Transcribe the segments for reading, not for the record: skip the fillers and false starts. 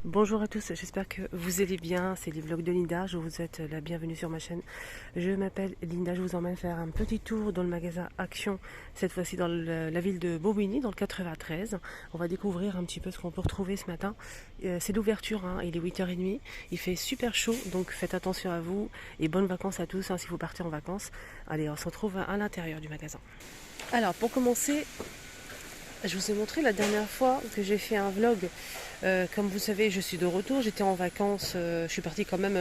Bonjour à tous, j'espère que vous allez bien. C'est les vlogs de Linda, je vous souhaite la bienvenue sur ma chaîne. Je m'appelle Linda, je vous emmène faire un petit tour dans le magasin Action, cette fois-ci dans la ville de Bobigny, dans le 93. On va découvrir un petit peu ce qu'on peut retrouver ce matin. C'est l'ouverture, hein, il est 8h30, il fait super chaud, donc faites attention à vous et bonnes vacances à tous, hein, si vous partez en vacances. Allez, on se retrouve à l'intérieur du magasin. Alors, pour commencer, je vous ai montré la dernière fois que j'ai fait un vlog. Comme vous savez, je suis de retour. J'étais en vacances. Je suis partie quand même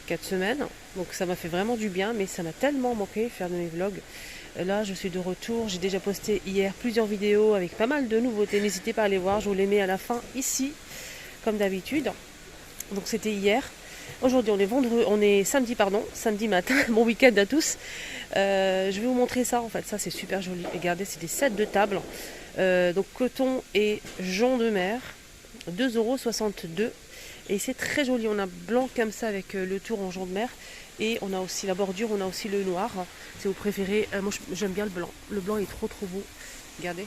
4 semaines. Donc ça m'a fait vraiment du bien. Mais ça m'a tellement manqué faire de mes vlogs. Là, je suis de retour. J'ai déjà posté hier plusieurs vidéos avec pas mal de nouveautés. N'hésitez pas à aller voir. Je vous les mets à la fin ici, comme d'habitude. Donc c'était hier. Aujourd'hui, on est samedi, samedi matin. Bon week-end à tous. Je vais vous montrer ça. En fait, ça c'est super joli. Regardez, c'est des sets de table. Donc coton et jonc de mer, 2,62 €. Et c'est très joli. On a blanc comme ça avec le tour en jonc de mer. Et on a aussi la bordure, on a aussi le noir. Si vous préférez, moi j'aime bien le blanc. Le blanc est trop beau. Regardez.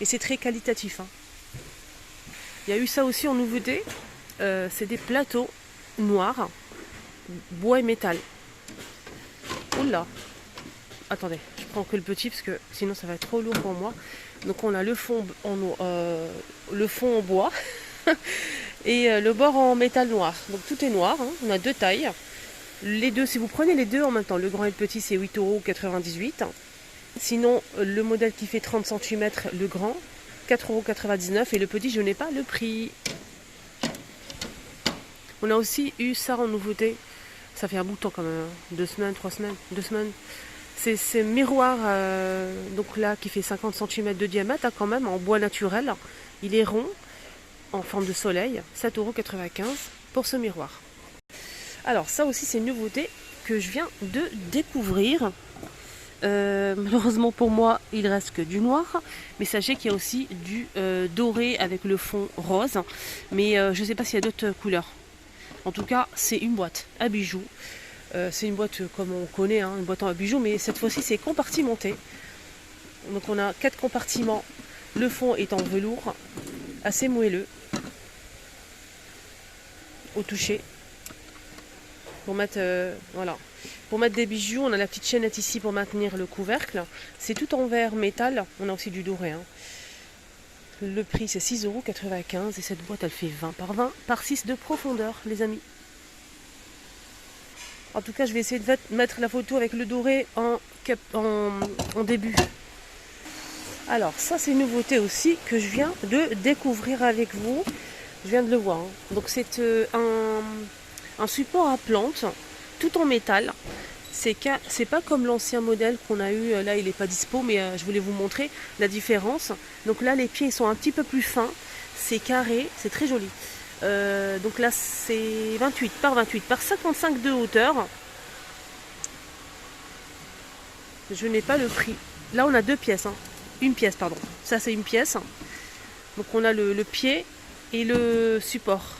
Et c'est très qualitatif, hein. Il y a eu ça aussi en nouveauté. C'est des plateaux noirs, bois et métal. Oula. Attendez, je prends que le petit parce que sinon ça va être trop lourd pour moi. Donc on a le fond en bois et le bord en métal noir. Donc tout est noir, hein. On a deux tailles. Les deux, si vous prenez les deux en même temps, le grand et le petit, c'est 8,98 €. Sinon, le modèle qui fait 30 cm, le grand, 4,99 € et le petit, je n'ai pas le prix. On a aussi eu ça en nouveauté. Ça fait un bout de temps quand même, 2 semaines, 3 semaines, 2 semaines. C'est ce miroir donc là qui fait 50 cm de diamètre, hein, quand même, en bois naturel. Il est rond, en forme de soleil, 7,95 € pour ce miroir. Alors ça aussi c'est une nouveauté que je viens de découvrir. Malheureusement pour moi il reste que du noir, mais sachez qu'il y a aussi du doré avec le fond rose, mais je ne sais pas s'il y a d'autres couleurs. En tout cas c'est une boîte à bijoux. C'est une boîte comme on connaît, hein, une boîte à bijoux, mais cette fois-ci c'est compartimenté. Donc on a 4 compartiments. Le fond est en velours, assez moelleux, au toucher. Pour mettre, voilà. Pour mettre des bijoux, on a la petite chaînette ici pour maintenir le couvercle. C'est tout en verre métal. On a aussi du doré, hein. Le prix c'est 6,95 € et cette boîte elle fait 20 par 20 par 6 de profondeur, les amis. En tout cas, je vais essayer de mettre la photo avec le doré en début. Alors, ça, c'est une nouveauté aussi que je viens de découvrir avec vous. Je viens de le voir, hein. Donc, c'est un support à plantes, tout en métal. C'est pas comme l'ancien modèle qu'on a eu. Là, il n'est pas dispo, mais je voulais vous montrer la différence. Donc là, les pieds sont un petit peu plus fins. C'est carré, c'est très joli. Donc là c'est 28 par 28 par 55 de hauteur. Je n'ai pas le prix. Là on a deux pièces, hein. Une pièce pardon. Ça c'est une pièce. Donc on a le pied et le support.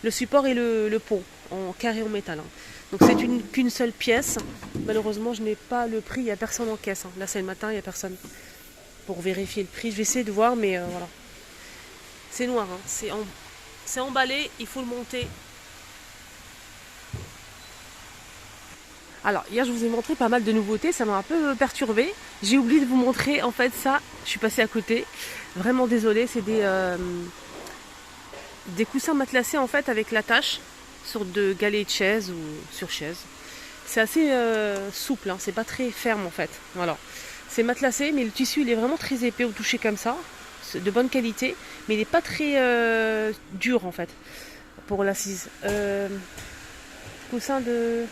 Le support et le pot en carré en métal, hein. Donc c'est qu'une seule pièce. Malheureusement je n'ai pas le prix, il n'y a personne en caisse, hein. Là c'est le matin, il n'y a personne pour vérifier le prix. Je vais essayer de voir mais voilà. C'est noir, hein. C'est emballé, il faut le monter. Alors, hier, je vous ai montré pas mal de nouveautés, ça m'a un peu perturbée. J'ai oublié de vous montrer, en fait, ça, je suis passée à côté. Vraiment désolée, c'est des coussins matelassés, en fait, avec l'attache sur de galets de chaise ou sur chaise. C'est assez souple, hein, c'est pas très ferme, en fait. Voilà. C'est matelassé, mais le tissu, il est vraiment très épais au toucher comme ça. C'est de bonne qualité, mais il n'est pas très dur, en fait, pour l'assise. Coussin de...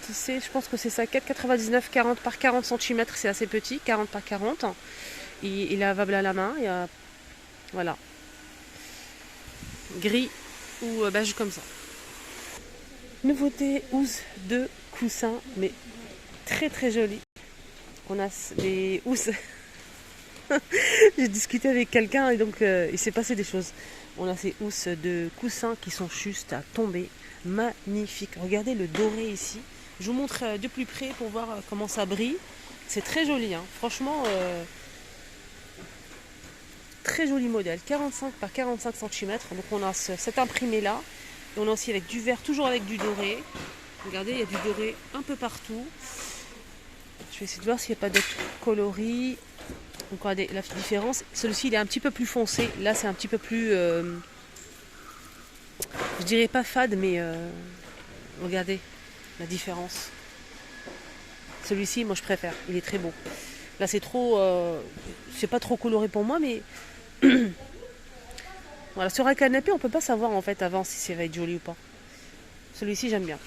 je pense que c'est ça, 4,99, 40 par 40 cm, c'est assez petit, 40 par 40. Il est lavable à la main, voilà. Gris ou beige comme ça. Nouveauté housse de coussin, mais très jolie. On a des housses. J'ai discuté avec quelqu'un et donc il s'est passé des choses. On a ces housses de coussins qui sont juste à tomber. Magnifiques. Regardez le doré ici. Je vous montre de plus près pour voir comment ça brille. C'est très joli, hein. Franchement, très joli modèle, 45 par 45 cm. Donc on a cet imprimé là. Et on a aussi avec du vert, toujours avec du doré. Regardez, il y a du doré un peu partout. Je vais essayer de voir s'il n'y a pas d'autres coloris. Donc regardez la différence. Celui-ci il est un petit peu plus foncé. Là c'est un petit peu plus... je dirais pas fade, mais regardez la différence. Celui-ci, moi je préfère. Il est très beau. Là c'est trop... c'est pas trop coloré pour moi, mais... Voilà, sur un canapé, on peut pas savoir en fait avant si ça va être joli ou pas. Celui-ci, j'aime bien.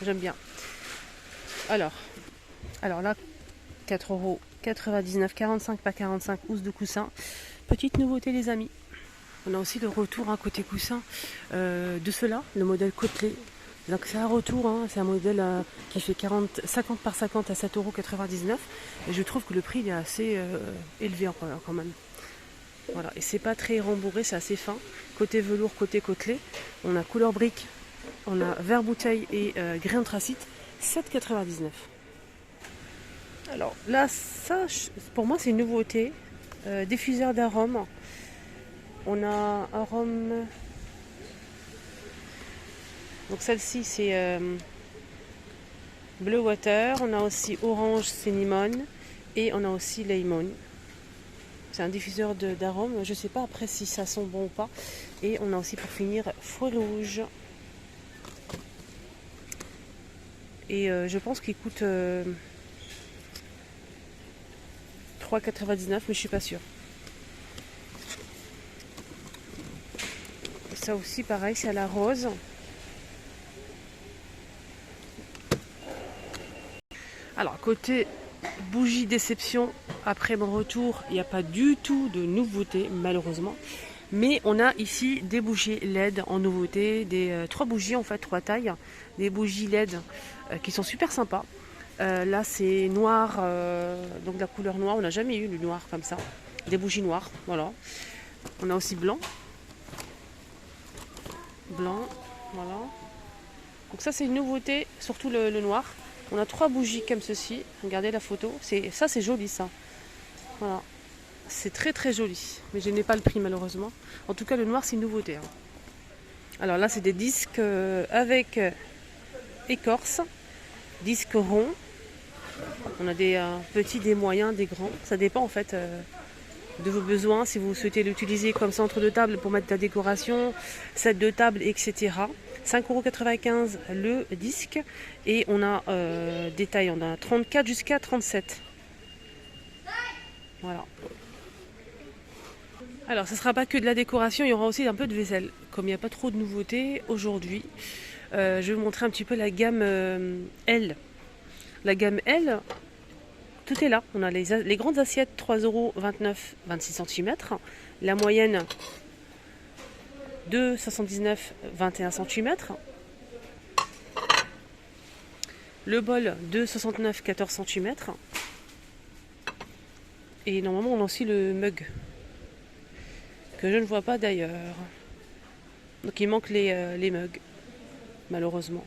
J'aime bien. Alors là, 4,99 €, 45 par 45 housses de coussin. Petite nouveauté, les amis. On a aussi le retour côté coussin de cela, le modèle Côtelet. Donc c'est un retour, hein, c'est un modèle qui fait 50 par 50 à 7,99 €. Et je trouve que le prix il est assez élevé quand même. Voilà, et c'est pas très rembourré, c'est assez fin. Côté velours, côté côtelé, on a couleur brique, on a vert bouteille et gris anthracite, 7,99 €. Alors là, ça, pour moi, c'est une nouveauté. Diffuseur d'arômes. On a arôme. Donc celle-ci, c'est Blue Water. On a aussi orange cinnamon et on a aussi lemon. C'est un diffuseur d'arômes. Je ne sais pas après si ça sent bon ou pas. Et on a aussi pour finir fruits rouges. Et je pense qu'il coûte 3,99 €, mais je suis pas sûre. Et ça aussi pareil, c'est à la rose. Alors côté bougie déception, après mon retour, il n'y a pas du tout de nouveauté malheureusement. Mais on a ici des bougies LED en nouveauté, des 3 bougies en fait, 3 tailles, des bougies LED qui sont super sympas. Là c'est noir, donc la couleur noire, on n'a jamais eu du noir comme ça. Des bougies noires, voilà. On a aussi blanc. Blanc, voilà. Donc ça c'est une nouveauté, surtout le noir. On a 3 bougies comme ceci, regardez la photo, ça c'est joli ça. Voilà. C'est très très joli, mais je n'ai pas le prix malheureusement. En tout cas le noir c'est une nouveauté. Hein. Alors là c'est des disques avec écorce, disques ronds. On a des petits, des moyens, des grands. Ça dépend en fait de vos besoins. Si vous souhaitez l'utiliser comme centre de table pour mettre de la décoration, set de table, etc. 5,95 € le disque. Et on a des tailles, on a 34 jusqu'à 37. Voilà. Alors, ce ne sera pas que de la décoration, il y aura aussi un peu de vaisselle. Comme il n'y a pas trop de nouveautés aujourd'hui, je vais vous montrer un petit peu la gamme L. La gamme L, tout est là. On a les grandes assiettes, 3,29 €, 26 cm. La moyenne, 2,79 €, 21 cm. Le bol, 2,69 €, 14 cm. Et normalement, on a aussi le mug, que je ne vois pas d'ailleurs. Donc il manque les mugs, malheureusement.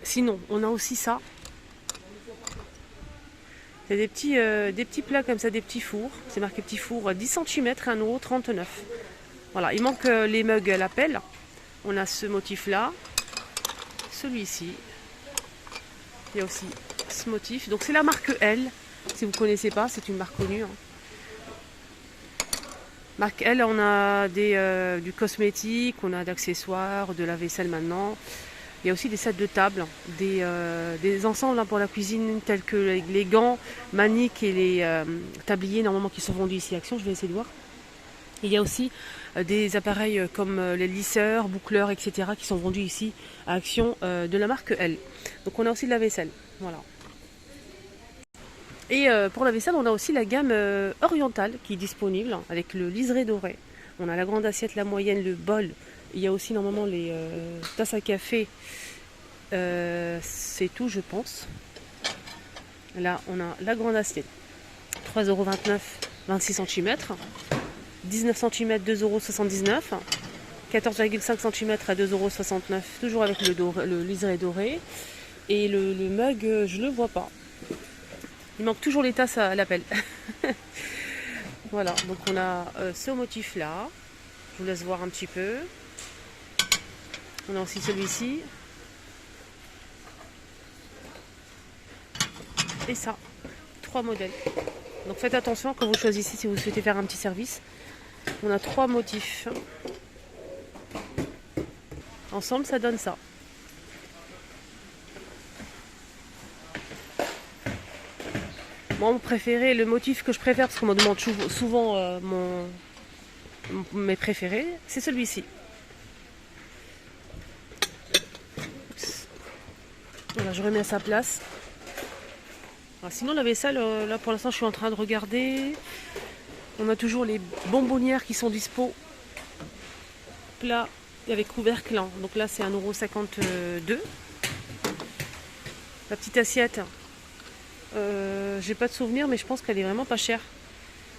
Sinon, on a aussi ça. C'est des petits plats comme ça, des petits fours. C'est marqué petit four, 10 cm, 1,39 €. Voilà, il manque les mugs à la pelle. On a ce motif-là, celui-ci. Il y a aussi ce motif. Donc c'est la marque L. Si vous ne connaissez pas, c'est une marque connue. Hein. Marque L, on a du cosmétique, on a d'accessoires, de la vaisselle maintenant. Il y a aussi des sets de table, des ensembles pour la cuisine tels que les gants, maniques et les tabliers normalement qui sont vendus ici à Action. Je vais essayer de voir. Il y a aussi des appareils comme les lisseurs, boucleurs, etc. qui sont vendus ici à Action de la marque L. Donc on a aussi de la vaisselle. Voilà. Et pour la vaisselle, on a aussi la gamme orientale qui est disponible avec le liseré doré. On a la grande assiette, la moyenne, le bol. Il y a aussi normalement les tasses à café. C'est tout, je pense. Là, on a la grande assiette. 3,29 €, 26 cm. 19 cm, 2,79 €. 14,5 cm à 2,69 €. Toujours avec le liseré doré. Et le mug, je ne le vois pas. Il manque toujours les tasses à la pelle. Voilà, donc on a ce motif là, je vous laisse voir un petit peu. On a aussi celui-ci. Et ça, 3 modèles. Donc faites attention quand vous choisissez si vous souhaitez faire un petit service. On a 3 motifs. Ensemble, ça donne ça. Moi, mon préféré, le motif que je préfère, parce qu'on me demande souvent mes préférés, c'est celui-ci. Voilà, je remets à sa place. Alors, sinon, la vaisselle, là pour l'instant, je suis en train de regarder. On a toujours les bonbonnières qui sont dispo. Plat avec couvercle. Donc là, c'est 1,52 €. La petite assiette, j'ai pas de souvenir, mais je pense qu'elle est vraiment pas chère.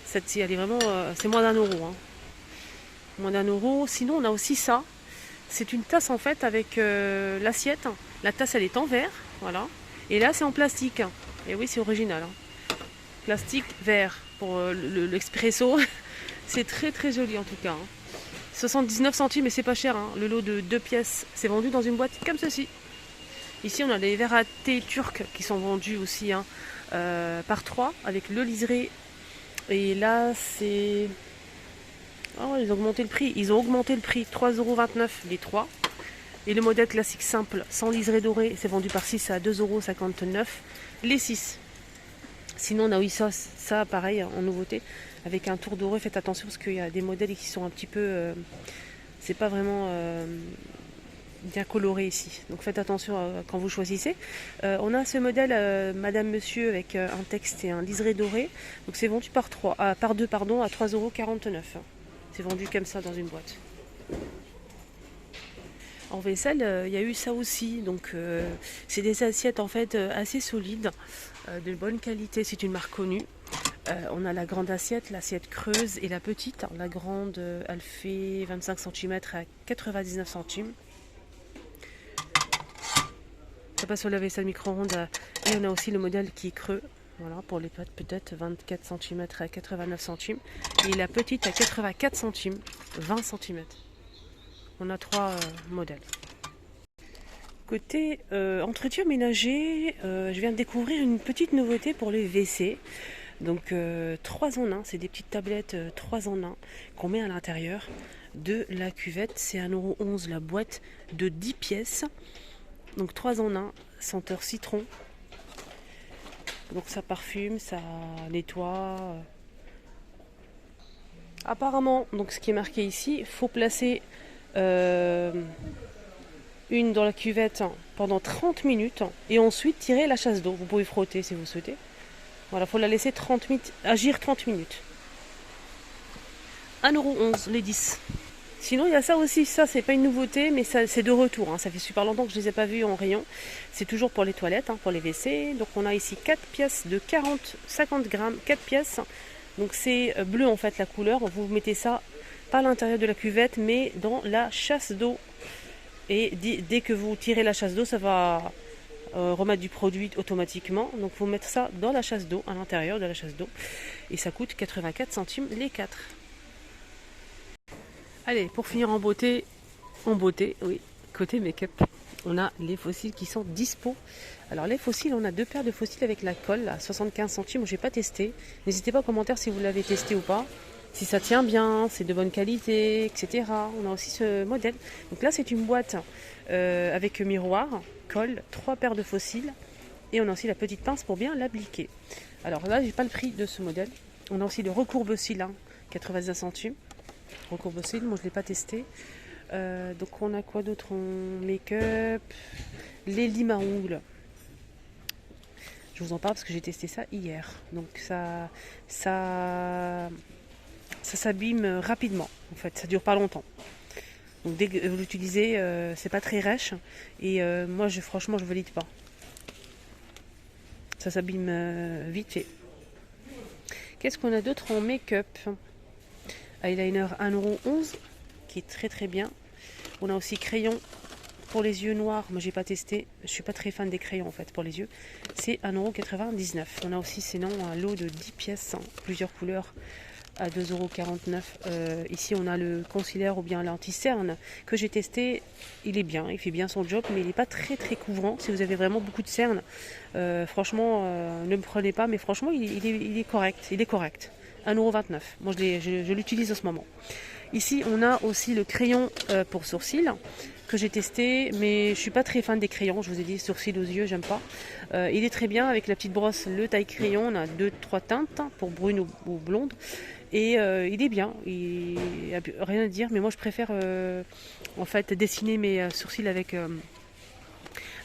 Celle-ci, elle est vraiment, c'est moins d'1 €. Hein. Moins d'1 €. Sinon, on a aussi ça. C'est une tasse en fait avec l'assiette. La tasse, elle est en verre, voilà. Et là, c'est en plastique. Et oui, c'est original. Hein. Plastique, verre pour l'expresso. C'est très très joli en tout cas. Hein. 79 centimes, mais c'est pas cher. Hein. Le lot de 2 pièces, c'est vendu dans une boîte comme ceci. Ici, on a les verres à thé turcs qui sont vendus aussi hein, par 3 avec le liseré. Et là, c'est... Oh, ils ont augmenté le prix. Ils ont augmenté le prix. 3,29 € les 3. Et le modèle classique simple, sans liseré doré, c'est vendu par 6 à 2,59 € les 6. Sinon, on a oui, ça pareil, en nouveauté, avec un tour doré. Faites attention parce qu'il y a des modèles qui sont un petit peu... c'est pas vraiment bien coloré ici. Donc faites attention quand vous choisissez. On a ce modèle Madame Monsieur avec un texte et un liseré doré. Donc c'est vendu par 2 pardon, à 3,49 €. C'est vendu comme ça dans une boîte. En vaisselle, il y a eu ça aussi. Donc c'est des assiettes en fait assez solides, de bonne qualité. C'est une marque connue. On a la grande assiette, l'assiette creuse et la petite. La grande, elle fait 25 cm à 99 centimes. Ça passe au lave-vaisselle micro-ondes. Et on a aussi le modèle qui est creux. Voilà, pour les pâtes peut-être 24 cm à 89 centimes. Et la petite à 84 centimes, 20 cm. On a 3 modèles. Côté entretien ménager, je viens de découvrir une petite nouveauté pour les WC. Donc 3 en 1, c'est des petites tablettes 3 en 1 qu'on met à l'intérieur de la cuvette. C'est 1,11 € la boîte de 10 pièces. Donc 3 en 1, senteur citron. Donc ça parfume, ça nettoie. Apparemment, donc ce qui est marqué ici, il faut placer une dans la cuvette pendant 30 minutes et ensuite tirer la chasse d'eau. Vous pouvez frotter si vous souhaitez. Voilà, il faut la laisser 30 minutes, agir 30 minutes. 1,11 € les 10. Sinon, il y a ça aussi. Ça, c'est pas une nouveauté, mais c'est de retour. Hein. Ça fait super longtemps que je ne les ai pas vus en rayon. C'est toujours pour les toilettes, hein, pour les WC. Donc, on a ici 4 pièces de 50 grammes. 4 pièces. Donc, c'est bleu en fait la couleur. Vous mettez ça pas à l'intérieur de la cuvette, mais dans la chasse d'eau. Et dès que vous tirez la chasse d'eau, ça va remettre du produit automatiquement. Donc, vous mettez ça dans la chasse d'eau, à l'intérieur de la chasse d'eau. Et ça coûte 84 centimes les 4. Allez, pour finir en beauté, oui, côté make-up, on a les fossiles qui sont dispo. Alors les fossiles, on a 2 paires de fossiles avec la colle à 75 centimes. Je n'ai pas testé. N'hésitez pas en commentaire si vous l'avez testé ou pas. Si ça tient bien, c'est de bonne qualité, etc. On a aussi ce modèle. Donc là, c'est une boîte avec miroir, colle, 3 paires de fossiles. Et on a aussi la petite pince pour bien l'appliquer. Alors là, j'ai pas le prix de ce modèle. On a aussi le recourbe-cils, 90 centimes. Recourbe-cils, moi je ne l'ai pas testé. Donc on a quoi d'autre en make-up? Les limes à ongles. Je vous en parle parce que j'ai testé ça hier. Donc ça s'abîme rapidement. En fait, ça dure pas longtemps. Donc dès que vous l'utilisez, c'est pas très rêche. Et moi, franchement, je valide pas. Ça s'abîme vite fait. Qu'est-ce qu'on a d'autre en make-up? Eyeliner 1,11 € qui est très très bien. On a aussi crayon pour les yeux noirs. Moi j'ai pas testé. Je suis pas très fan des crayons en fait pour les yeux. C'est 1,99 €. On a aussi sinon un lot de 10 pièces, plusieurs couleurs à 2,49 €. Ici on a le concealer ou bien l'anti-cerne que j'ai testé. Il est bien, il fait bien son job, mais il n'est pas très couvrant. Si vous avez vraiment beaucoup de cernes, franchement ne me prenez pas, mais franchement il est correct. Il est correct. 1,29 €. Moi je l'utilise en ce moment. Ici on a aussi le crayon pour sourcils que j'ai testé, mais je suis pas très fan des crayons. Je vous ai dit, sourcils aux yeux, j'aime pas. Il est très bien avec la petite brosse, le taille crayon. On a 2-3 teintes pour brune ou blonde, et il est bien. Il n'y a rien à dire, mais moi je préfère en fait dessiner mes sourcils avec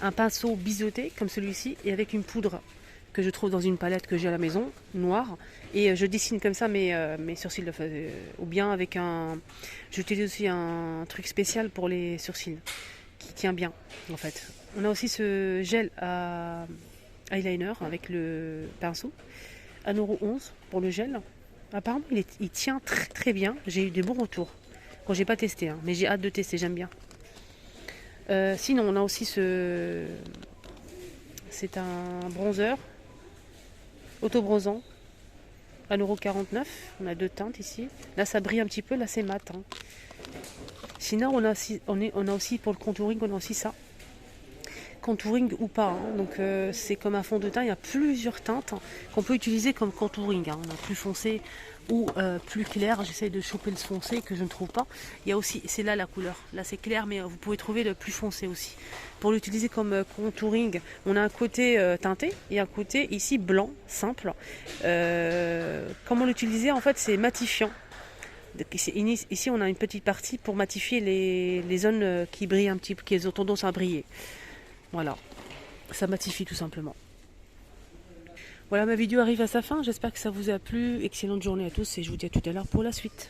un pinceau biseauté comme celui-ci et avec une poudre que je trouve dans une palette que j'ai à la maison, noire, et je dessine comme ça mes sourcils, ou bien avec un... J'utilise aussi un truc spécial pour les sourcils, qui tient bien, en fait. On a aussi ce gel à eyeliner avec le pinceau, 1,11 € pour le gel. Apparemment, il tient très bien, j'ai eu des bons retours. Bon, j'ai pas testé, hein, mais j'ai hâte de tester, j'aime bien. Sinon, on a aussi c'est un bronzer auto-bronzant, 1,49 €. On a 2 teintes ici. Là, ça brille un petit peu. Là, c'est mat. Hein. Sinon, on a aussi pour le contouring, on a aussi ça. Contouring ou pas. Hein. Donc, c'est comme un fond de teint. Il y a plusieurs teintes qu'on peut utiliser comme contouring. Hein. On a plus foncé ou plus clair. J'essaye de choper le foncé que je ne trouve pas. Il y a aussi, c'est là la couleur. Là, c'est clair, mais vous pouvez trouver le plus foncé aussi. Pour l'utiliser comme contouring, on a un côté teinté et un côté ici blanc, simple. Comment l'utiliser? En fait, c'est matifiant. Ici, on a une petite partie pour matifier les zones qui brillent un petit peu, qui ont tendance à briller. Voilà, ça matifie tout simplement. Voilà, ma vidéo arrive à sa fin. J'espère que ça vous a plu. Excellente journée à tous et je vous dis à tout à l'heure pour la suite.